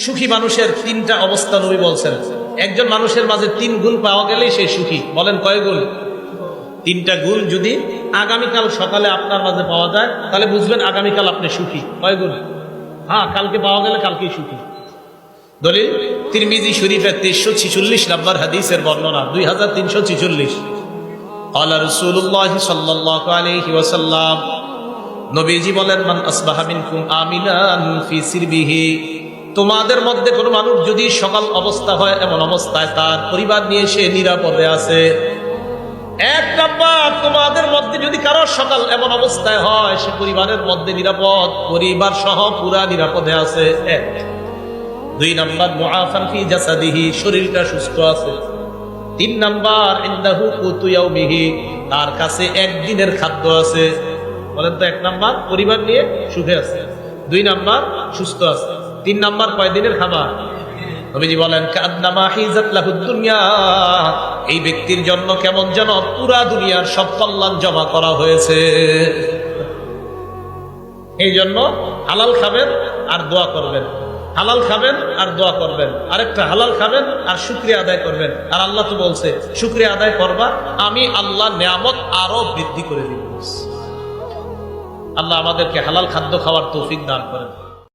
সুখী মানুষের তিনটা অবস্থা নবী বলছেন। একজন মানুষের মাঝে তিন গুণ পাওয়া গেলেই সে সুখী। বলেন কয় গুণ? তিনটা গুণ যদি আগামীকাল সকালে আপনার মাঝে পাওয়া যায় তাহলে বুঝবেন আগামীকাল আপনি সুখী। কয় গুণ? হ্যাঁ, কালকে পাওয়া গেলে কালকেই সুখী। দলিল তিরমিজি শরীফের 346 নম্বর হাদিসের বর্ণনা, 2346। আল্লাহ রাসূলুল্লাহ সাল্লাল্লাহু আলাইহি ওয়াসাল্লাম নবীজি বলেন, মান আসবাহা মিনকুম আমিনান ফি সিরবিহি, তোমাদের মধ্যে কোনো মানুষ যদি সকাল অবস্থা হয় এমন অবস্থায় তার পরিবার নিয়ে সে নিরাপদে আছে। এক নাম্বার, তোমাদের মধ্যে যদি কারো সকাল এমন অবস্থায় হয় সে পরিবারের মধ্যে নিরাপদ, পরিবার সহ পুরা নিরাপদে আছে। এক। দুই নাম্বার, মুআফান ফি জাসাদিহি, শরীরটা সুস্থ আছে। তিন নাম্বার, ইনদাহু কুতু ইয়াউমিহি, তার কাছে একদিনের খাদ্য আছে। বলেন তো, এক নাম্বার পরিবার নিয়ে সুখে আছে, দুই নাম্বার সুস্থ আছে, তিন নাম্বার কয়দিনের খাবার। নবীজি বলেন, কান্নামা হিজাত লাহুদ দুনিয়া, এই ব্যক্তির জন্য কেমন যেন পুরা দুনিয়ার সব কল্যাণ জমা করা হয়েছে। এই জন্য হালাল খাবেন আর দোয়া করবেন, হালাল খাবেন আর দোয়া করবেন, আরেকটা হালাল খাবেন আর শুকরিয়া আদায় করবেন। আর আল্লাহ তো বলছে শুকরিয়া আদায় করবা, আমি আল্লাহ নিয়ামত আরো বৃদ্ধি করে দিব। আল্লাহ আমাদেরকে হালাল খাদ্য খাওয়ার তৌফিক দান করেন।